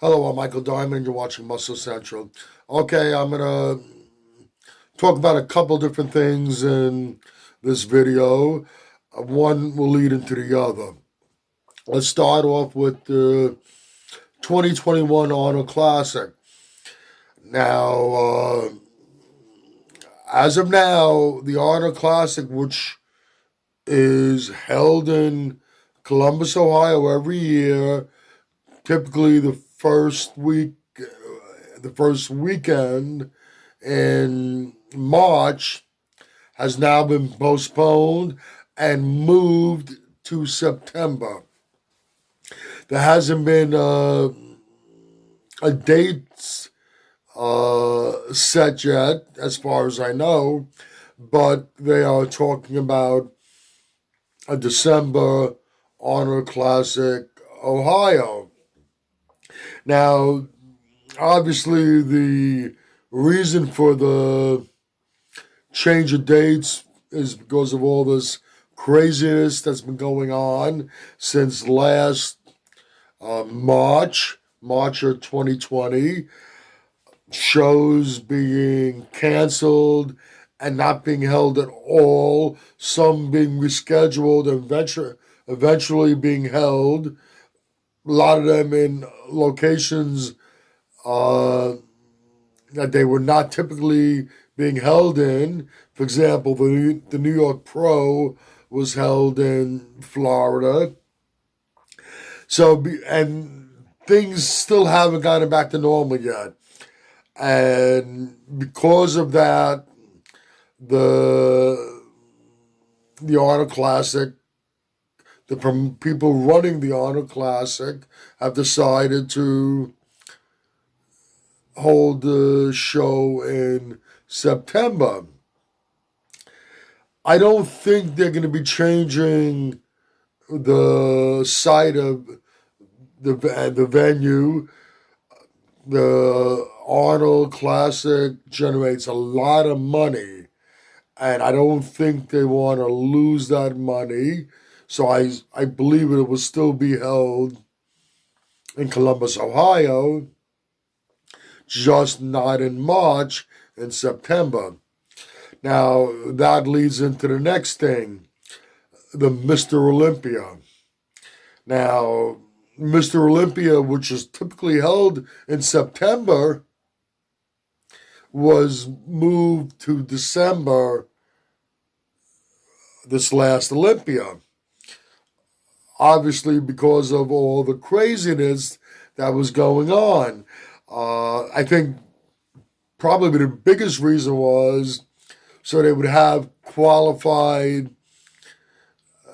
Hello, I'm Michael Diamond, and you're watching Muscle Central. Okay, I'm going to talk about a couple different things in this video. One will lead into the other. Let's start off with the 2021 Arnold Classic. Now, as of now, the Arnold Classic, which is held in Columbus, Ohio every year, typically the first weekend in March, has now been postponed and moved to September. There hasn't been a date set yet, as far as I know, but they are talking about a December Honor Classic, Ohio. Now, obviously, the reason for the change of dates is because of all this craziness that's been going on since last March of 2020. Shows being canceled and not being held at all, some being rescheduled and eventually being held. A lot of them in locations that they were not typically being held in. For example, the New York Pro was held in Florida. And things still haven't gotten back to normal yet. And because of that, the Honor Classic, the people running the Honor Classic have decided to hold the show in September. I don't think they're going to be changing the site of the venue. The Arnold Classic generates a lot of money, and I don't think they want to lose that money. So I believe it will still be held in Columbus, Ohio, just not in March, in September. Now, that leads into the next thing, the Mr. Olympia. Now, Mr. Olympia, which is typically held in September, was moved to December this last Olympia. Obviously, because of all the craziness that was going on. I think probably the biggest reason was so they would have qualified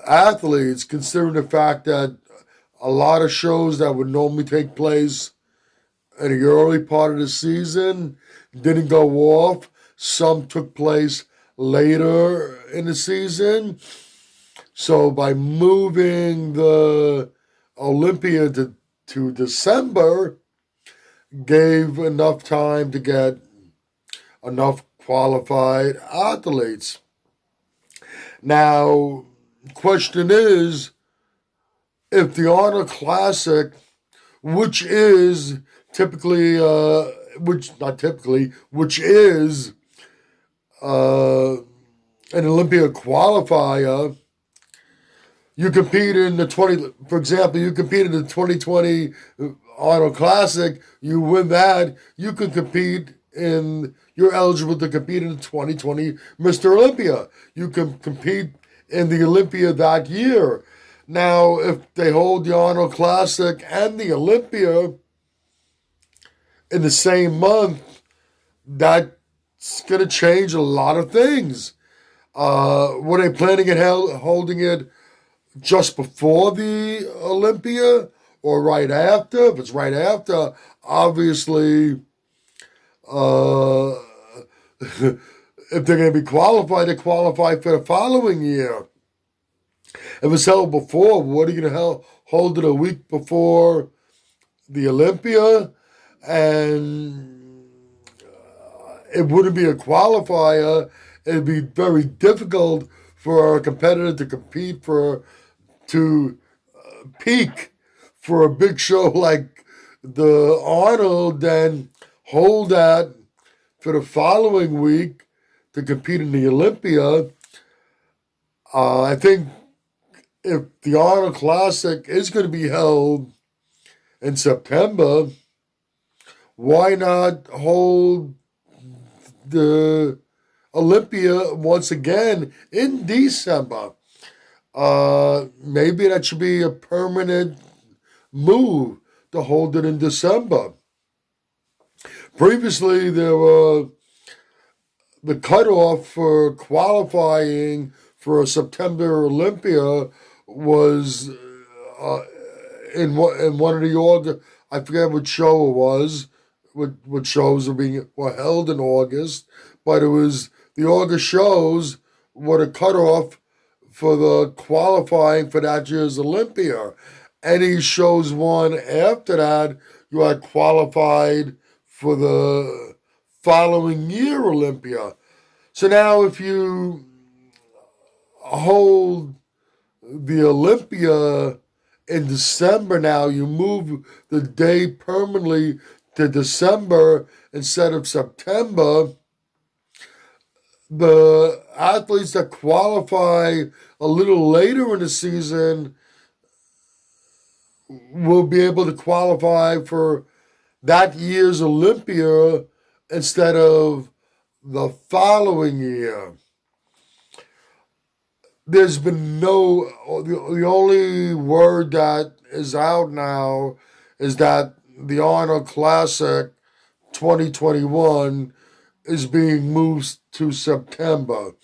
athletes, considering the fact that a lot of shows that would normally take place in the early part of the season didn't go off. Some took place later in the season. So by moving the Olympia to December, gave enough time to get enough qualified athletes. Now, question is, if the Honor Classic, which is typically, which is an Olympia qualifier, you compete in the for example, you compete in the 2020 Arnold Classic, you win that, you're eligible to compete in the 2020 Mr. Olympia. You can compete in the Olympia that year. Now, if they hold the Arnold Classic and the Olympia in the same month, that's going to change a lot of things. Were they planning on holding it just before the Olympia or right after? If it's right after, obviously, if they're going to be qualified, they qualify for the following year. If it's held before, what are you going to hold it a week before the Olympia? And it wouldn't be a qualifier. It'd be very difficult for a competitor to to peak for a big show like the Arnold then hold that for the following week to compete in the Olympia. I think if the Arnold Classic is going to be held in September, why not hold the Olympia once again in December? Maybe that should be a permanent move to hold it in December. Previously, there were the cutoff for qualifying for a September Olympia was in one of the August. I forget what show it was. What shows were held in August, but it was the August shows were the cutoff for the qualifying for that year's Olympia. Any shows won after that, you had qualified for the following year Olympia. So now if you hold the Olympia in December now, you move the day permanently to December instead of September. The athletes that qualify a little later in the season will be able to qualify for that year's Olympia instead of the following year. There's been the only word that is out now is that the Arnold Classic 2021 is being moved to September.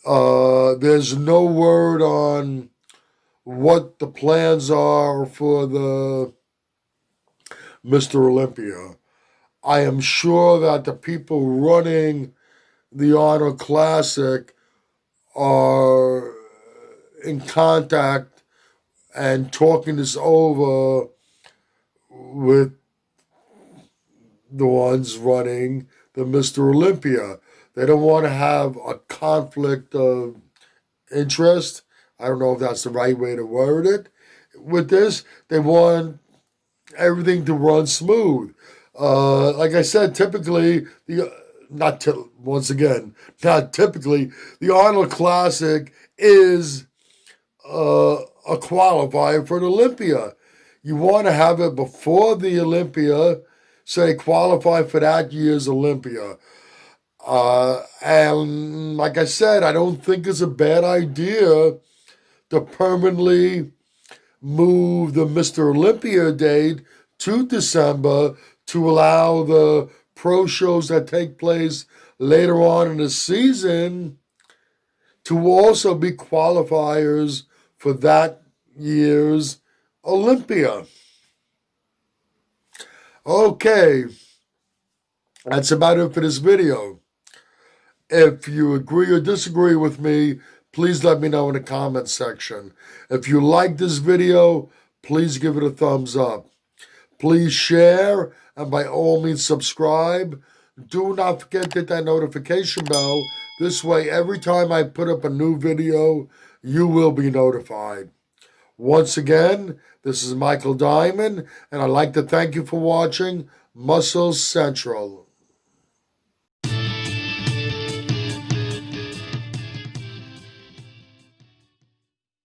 There's no word on what the plans are for the Mr. Olympia. I am sure that the people running the Arnold Classic are in contact and talking this over with the ones running the Mr. Olympia. They don't want to have a conflict of interest. I don't know if that's the right way to word it. With this, they want everything to run smooth. Like I said, typically not typically, the Arnold Classic is a qualifier for an Olympia. You want to have it before the Olympia, so they qualify for that year's Olympia. And like I said, I don't think it's a bad idea to permanently move the Mr. Olympia date to December to allow the pro shows that take place later on in the season to also be qualifiers for that year's Olympia. Okay, that's about it for this video. If you agree or disagree with me, please let me know in the comment section. If you like this video, please give it a thumbs up. Please share, and by all means subscribe. Do not forget to hit that notification bell. This way, every time I put up a new video, you will be notified. Once again, this is Michael Diamond, and I'd like to thank you for watching Muscle Central.